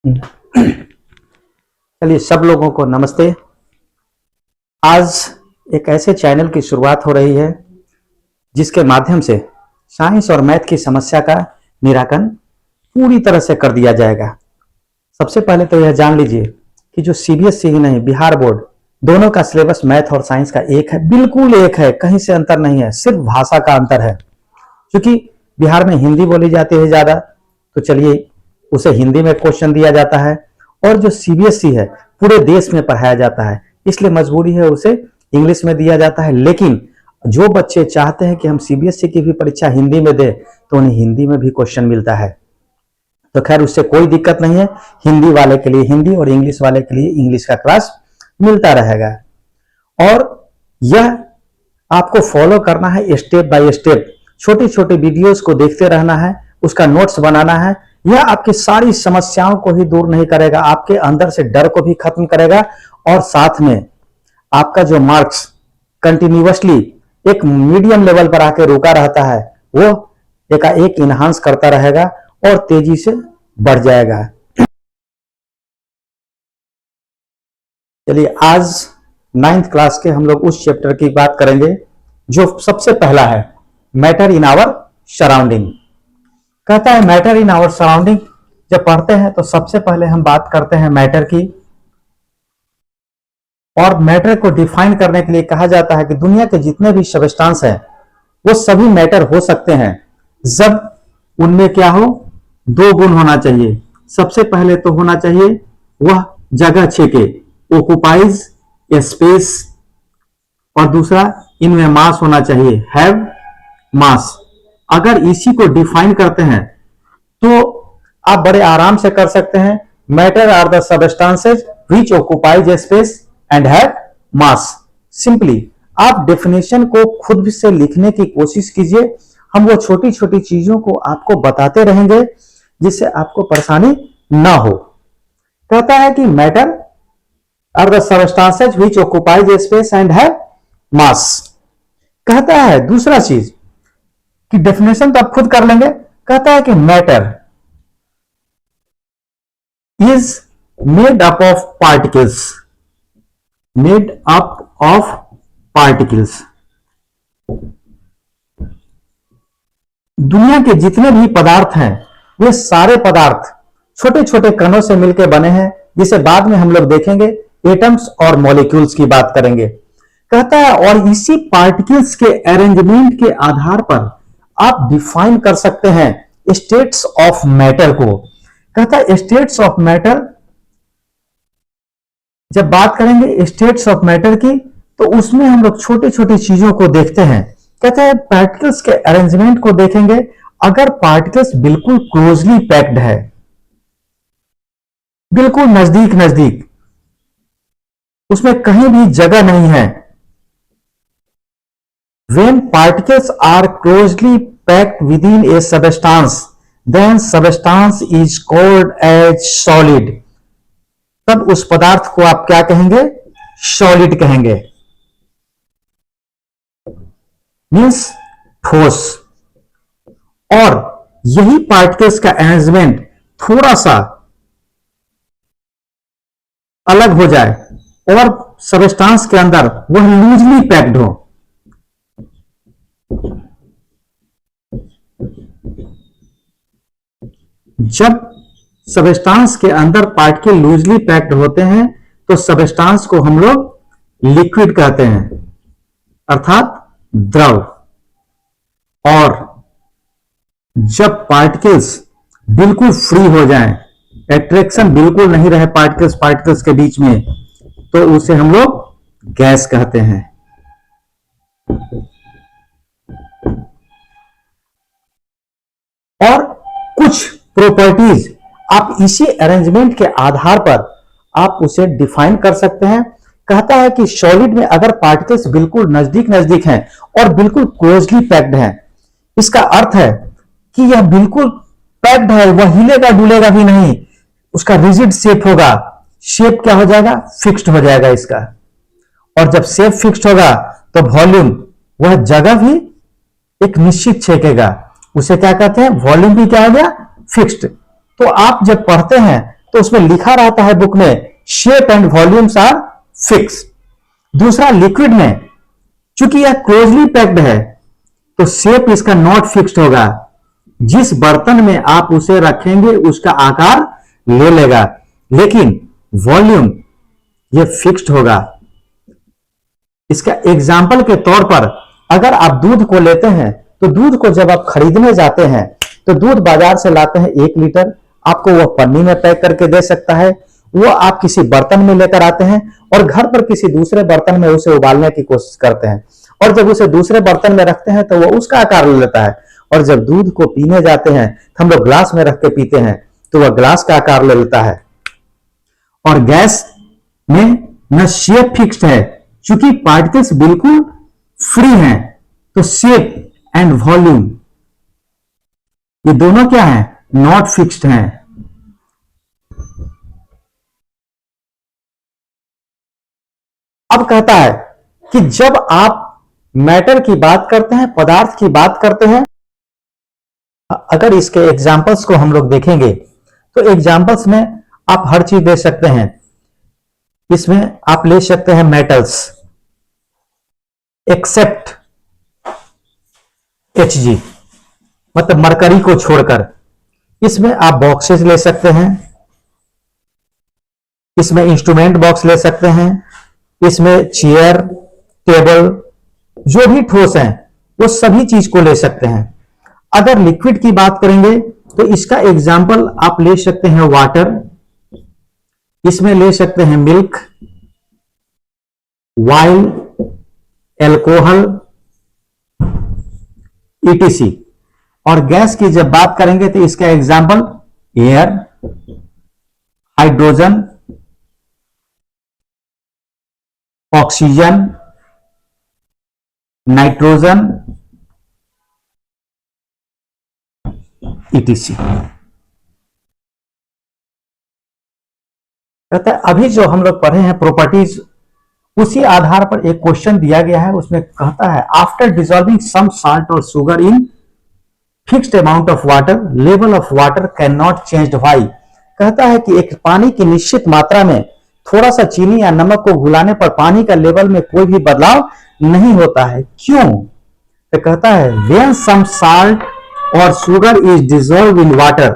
चलिए सब लोगों को नमस्ते। आज एक ऐसे चैनल की शुरुआत हो रही है जिसके माध्यम से साइंस और मैथ की समस्या का निराकरण पूरी तरह से कर दिया जाएगा। सबसे पहले तो यह जान लीजिए कि जो सीबीएसई ही नहीं, बिहार बोर्ड, दोनों का सिलेबस मैथ और साइंस का एक है, बिल्कुल एक है, कहीं से अंतर नहीं है, सिर्फ भाषा का अंतर है। क्योंकि बिहार में हिंदी बोली जाती है ज्यादा, तो चलिए उसे हिंदी में क्वेश्चन दिया जाता है, और जो सीबीएसई है पूरे देश में पढ़ाया जाता है, इसलिए मजबूरी है उसे इंग्लिश में दिया जाता है। लेकिन जो बच्चे चाहते हैं कि हम सीबीएसई की भी परीक्षा हिंदी में दें, तो उन्हें हिंदी में भी क्वेश्चन मिलता है। तो खैर उससे कोई दिक्कत नहीं है, हिंदी वाले के लिए हिंदी और इंग्लिश वाले के लिए इंग्लिश का क्लास मिलता रहेगा। और यह आपको फॉलो करना है स्टेप बाय स्टेप, छोटी छोटी वीडियोस को देखते रहना है, उसका नोट्स बनाना है। यह आपकी सारी समस्याओं को ही दूर नहीं करेगा, आपके अंदर से डर को भी खत्म करेगा, और साथ में आपका जो मार्क्स कंटिन्यूअसली एक मीडियम लेवल पर आके रुका रहता है, वो एक इनहांस करता रहेगा और तेजी से बढ़ जाएगा। चलिए आज 9th क्लास के हम लोग उस चैप्टर की बात करेंगे जो सबसे पहला है, मैटर इन आवर सराउंडिंग। कहता है मैटर इन आवर सराउंडिंग। जब पढ़ते हैं तो सबसे पहले हम बात करते हैं मैटर की, और मैटर को डिफाइन करने के लिए कहा जाता है कि दुनिया के जितने भी सब्सटेंस हैं वो सभी मैटर हो सकते हैं जब उनमें क्या हो, दो गुण होना चाहिए। सबसे पहले तो होना चाहिए वह जगह छेके, ऑक्युपाइज स्पेस, और दूसरा इनमें मास होना चाहिए, हैव मास। अगर इसी को डिफाइन करते हैं तो आप बड़े आराम से कर सकते हैं। Matter are the substances which occupies space and have mass. Simply आप डेफिनेशन को खुद से लिखने की कोशिश कीजिए, हम वो छोटी छोटी चीजों को आपको बताते रहेंगे जिससे आपको परेशानी ना हो। कहता है कि matter are the substances which occupies space and have mass. कहता है दूसरा चीज कि डेफिनेशन तो आप खुद कर लेंगे। कहता है कि matter is made up of particles, made up of particles. दुनिया के जितने भी पदार्थ हैं वे सारे पदार्थ छोटे छोटे कणों से मिलकर बने हैं, जिसे बाद में हम लोग देखेंगे, एटम्स और मॉलिक्यूल्स की बात करेंगे। कहता है और इसी पार्टिकल्स के अरेंजमेंट के आधार पर आप डिफाइन कर सकते हैं स्टेट्स ऑफ मैटर को। कहता है स्टेट्स ऑफ मैटर, जब बात करेंगे स्टेट्स ऑफ मैटर की तो उसमें हम लोग छोटी छोटी चीजों को देखते हैं। कहता है पार्टिकल्स के अरेंजमेंट को देखेंगे। अगर पार्टिकल्स बिल्कुल क्लोजली पैक्ड है, बिल्कुल नजदीक नजदीक, उसमें कहीं भी जगह नहीं है, when particles are closely packed within a substance, then substance is called as solid। तब उस पदार्थ को आप क्या कहेंगे, सॉलिड कहेंगे, मीन्स ठोस। और यही पार्टिकल्स का अरेंजमेंट थोड़ा सा अलग हो जाए और सबस्टेंस के अंदर वह लूजली पैक्ड हो, जब सबस्टेंस के अंदर पार्टिकल लूजली पैक्ड होते हैं तो सबस्टेंस को हम लोग लिक्विड कहते हैं, अर्थात द्रव। और जब पार्टिकल्स बिल्कुल फ्री हो जाएं, अट्रैक्शन बिल्कुल नहीं रहे पार्टिकल्स के बीच में, तो उसे हम लोग गैस कहते हैं। और कुछ प्रॉपर्टीज आप इसी अरेंजमेंट के आधार पर आप उसे डिफाइन कर सकते हैं। कहता है कि सॉलिड में अगर पार्टिकल्स बिल्कुल नजदीक नजदीक हैं और बिल्कुल क्लोजली पैक्ड हैं, इसका अर्थ है कि यह बिल्कुल पैक्ड है, वह हिलेगा डुलेगा भी नहीं, उसका रिजिड शेप होगा। शेप क्या हो जाएगा, फिक्स्ड हो जाएगा इसका। और जब शेप फिक्स्ड होगा तो वॉल्यूम, वह जगह भी एक निश्चित छेकेगा, उसे क्या कहते हैं, वॉल्यूम भी क्या हो गया, फिक्स्ड। तो आप जब पढ़ते हैं तो उसमें लिखा रहता है बुक में shape and volumes are fix. दूसरा लिक्विड में चूंकि यह क्लोजली पैक्ड है तो शेप इसका नॉट फिक्स्ड होगा, जिस बर्तन में आप उसे रखेंगे उसका आकार ले लेगा, लेकिन वॉल्यूम ये फिक्स्ड होगा। इसका एग्जाम्पल के तौर पर अगर आप दूध को लेते हैं तो दूध को जब आप खरीदने जाते हैं तो दूध बाजार से लाते हैं 1 लीटर, आपको वह पन्नी में पैक करके दे सकता है, वो आप किसी बर्तन में लेकर आते हैं और घर पर किसी दूसरे बर्तन में उसे उबालने की कोशिश करते हैं, और जब उसे दूसरे बर्तन में रखते हैं तो वह उसका आकार ले लेता है, और जब दूध को पीने जाते हैं तो हम लोग ग्लास में रख के पीते हैं तो वह ग्लास का आकार ले लेता है। और गैस में न शेप फिक्स्ड है, चूंकि पार्टिकल्स बिल्कुल फ्री हैं, तो शेप एंड वॉल्यूम ये दोनों क्या है, नॉट फिक्स्ड हैं। अब कहता है कि जब आप मैटर की बात करते हैं, पदार्थ की बात करते हैं, अगर इसके एग्जाम्पल्स को हम लोग देखेंगे तो एग्जाम्पल्स में आप हर चीज दे सकते हैं। इसमें आप ले सकते हैं मेटल्स एक्सेप्ट Hg, मतलब मरकरी को छोड़कर। इसमें आप बॉक्सेस ले सकते हैं, इसमें इंस्ट्रूमेंट बॉक्स ले सकते हैं, इसमें चेयर टेबल जो भी ठोस है वो सभी चीज को ले सकते हैं। अगर लिक्विड की बात करेंगे तो इसका एग्जाम्पल आप ले सकते हैं वाटर, इसमें ले सकते हैं मिल्क, वाइन, एल्कोहल, ईटीसी। और गैस की जब बात करेंगे तो इसका example air, hydrogen, oxygen, nitrogen, etc. कहता है अभी जो हम लोग पढ़े हैं प्रॉपर्टीज, उसी आधार पर एक क्वेश्चन दिया गया है, उसमें कहता है आफ्टर डिसॉल्विंग सम साल्ट और sugar in fixed amount of water level of water can not change why. कहता है कि एक पानी की निश्चित मात्रा में थोड़ा सा चीनी या नमक को घुलाने पर पानी का लेवल में कोई भी बदलाव नहीं होता है, क्यों? तो कहता है व्हेन सम साल्ट और sugar is dissolve in water,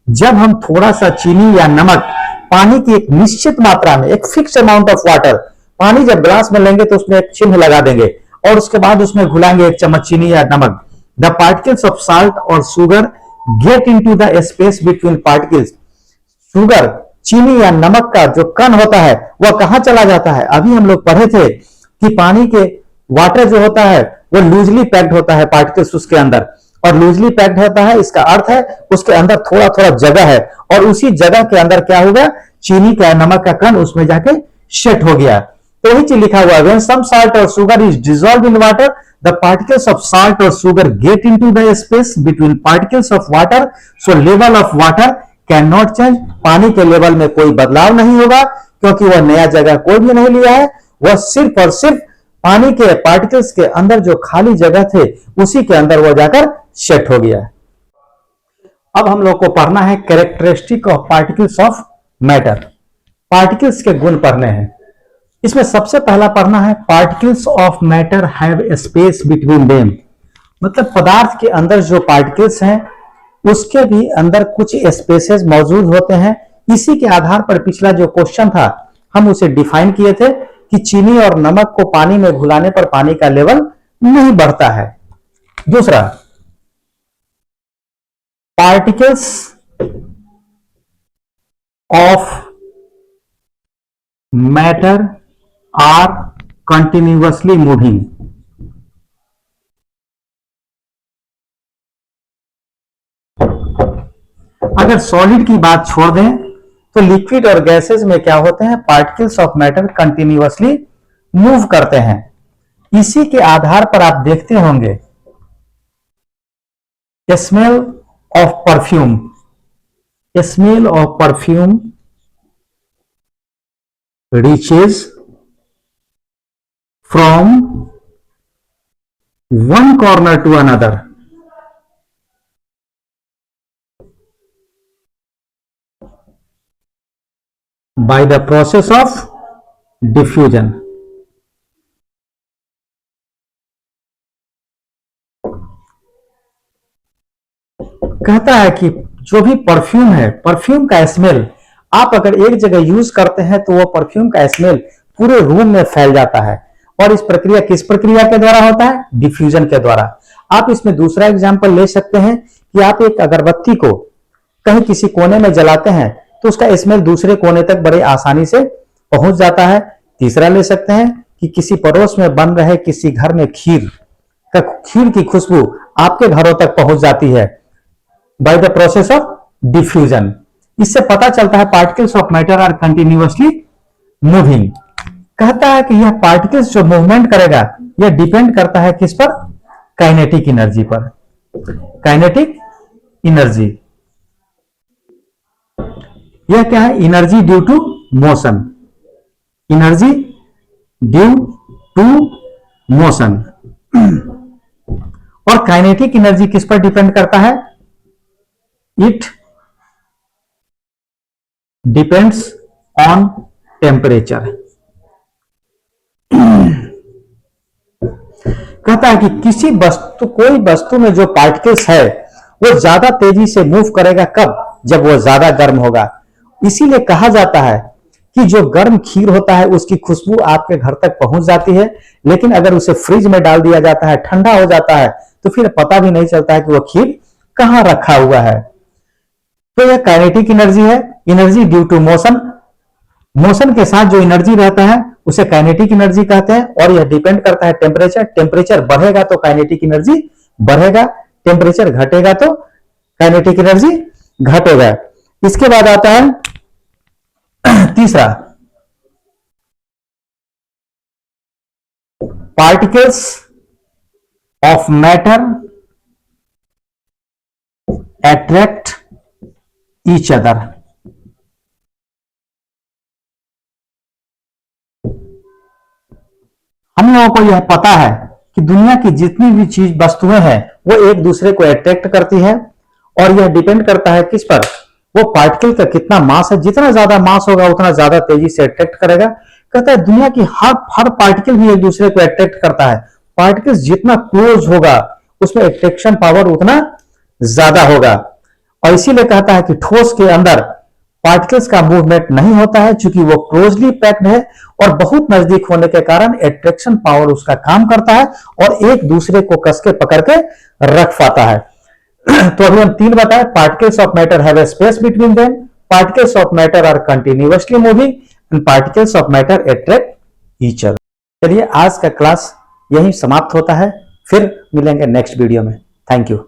जब हम थोड़ा सा चीनी या नमक पानी की एक निश्चित मात्रा में, एक फिक्स अमाउंट ऑफ वाटर, पानी जब ग्लास में लेंगे तो उसमें एक चिन्ह लगा देंगे और उसके बाद उसमें घुलाएंगे 1 चम्मच चीनी या नमक, द पार्टिकल्स ऑफ साल्ट और sugar get into the space between particles. Sugar, चीनी या नमक का जो कण होता है वह कहां चला जाता है? अभी हम लोग पढ़े थे कि पानी के वाटर जो होता है वो लूजली पैक्ड होता है पार्टिकल्स उसके अंदर, और लूजली पैक्ड होता है इसका अर्थ है उसके अंदर थोड़ा थोड़ा जगह है, और उसी जगह के अंदर क्या होगा, चीनी का नमक का कण उसमें जाके सेट हो गया। तो वही चीज लिखा हुआ है व्हेन सम साल्ट और sugar is dissolved in water the particles of salt और sugar get into the space between particles of water, so level of water can not change. पानी के लेवल में कोई बदलाव नहीं होगा क्योंकि वह नया जगह कोई भी नहीं लिया है, वह सिर्फ और सिर्फ पानी के पार्टिकल्स के अंदर जो खाली जगह थे उसी के अंदर वह जाकर सेट हो गया। अब हम लोग को पढ़ना है characteristic of particles of matter. Particles के गुण पढ़ने हैं। इसमें सबसे पहला पढ़ना है particles of matter have space between them, मतलब पदार्थ के अंदर जो पार्टिकल्स हैं उसके भी अंदर कुछ स्पेसेस मौजूद होते हैं। इसी के आधार पर पिछला जो क्वेश्चन था हम उसे डिफाइन किए थे कि चीनी और नमक को पानी में घुलाने पर पानी का लेवल नहीं बढ़ता है। दूसरा, particles of matter are continuously moving. अगर सॉलिड की बात छोड़ दें तो लिक्विड और गैसेस में क्या होते हैं, particles of matter continuously move करते हैं। इसी के आधार पर आप देखते होंगे smell of perfume, smell of perfume reaches from one corner to another. Bye the process of diffusion. कहता है कि जो भी परफ्यूम है, परफ्यूम का स्मेल आप अगर एक जगह यूज करते हैं तो वो परफ्यूम का स्मेल पूरे रूम में फैल जाता है। और इस प्रक्रिया किस प्रक्रिया के द्वारा होता है? डिफ्यूजन के द्वारा। आप इसमें दूसरा एग्जांपल ले सकते हैं कि आप एक अगरबत्ती को कहीं किसी कोने में जलाते हैं तो उसका स्मेल दूसरे कोने तक बड़े आसानी से पहुंच जाता है। तीसरा ले सकते हैं कि किसी पड़ोस में बन रहे किसी घर में खीर की खुशबू आपके घरों तक पहुंच जाती है by the process of diffusion. इससे पता चलता है particles of matter are continuously moving. कहता है कि यह पार्टिकल्स जो मूवमेंट करेगा यह डिपेंड करता है किस पर? काइनेटिक एनर्जी पर। काइनेटिक एनर्जी यह क्या है? Energy due to motion. Energy due to motion. और काइनेटिक एनर्जी किस पर डिपेंड करता है? It depends on temperature. कहता है कि किसी वस्तु, कोई वस्तु में जो पार्टिकल्स है वो ज्यादा तेजी से मूव करेगा कब? जब वो ज्यादा गर्म होगा। इसीलिए कहा जाता है कि जो गर्म खीर होता है उसकी खुशबू आपके घर तक पहुंच जाती है, लेकिन अगर उसे फ्रिज में डाल दिया जाता है, ठंडा हो जाता है, तो फिर पता भी नहीं चलता है कि वो खीर कहां रखा हुआ है। तो यह काइनेटिक एनर्जी है, energy due to motion. Motion के साथ जो एनर्जी रहता है उसे काइनेटिक एनर्जी कहते हैं। और यह डिपेंड करता है टेम्परेचर। टेम्परेचर बढ़ेगा तो काइनेटिक एनर्जी बढ़ेगा, टेम्परेचर घटेगा तो काइनेटिक एनर्जी घटेगा। इसके बाद आता है तीसरा, particles of matter attract each other. हम लोगों को यह पता है कि दुनिया की जितनी भी चीज वस्तुएं हैं वो एक दूसरे को अट्रैक्ट करती है। और यह डिपेंड करता है किस पर? वो पार्टिकल का कितना मास है। जितना ज्यादा मास होगा उतना ज्यादा तेजी से अट्रैक्ट करेगा। कहता है दुनिया की हर पार्टिकल भी एक दूसरे को अट्रैक्ट करता है। पार्टिकल्स जितना क्लोज होगा उसमें अट्रैक्शन पावर उतना ज्यादा होगा। और इसीलिए कहता है कि ठोस के अंदर पार्टिकल्स का मूवमेंट नहीं होता है, चूंकि वो क्लोजली पैक्ड है और बहुत नजदीक होने के कारण अट्रैक्शन पावर उसका काम करता है और एक दूसरे को कस के पकड़ के रख पाता है। तो अभी हम तीन बताए। Particles of matter have a space between them, particles of matter are continuously moving and particles of matter attract each other. चलिए आज का क्लास यही समाप्त होता है, फिर मिलेंगे नेक्स्ट वीडियो में। Thank you.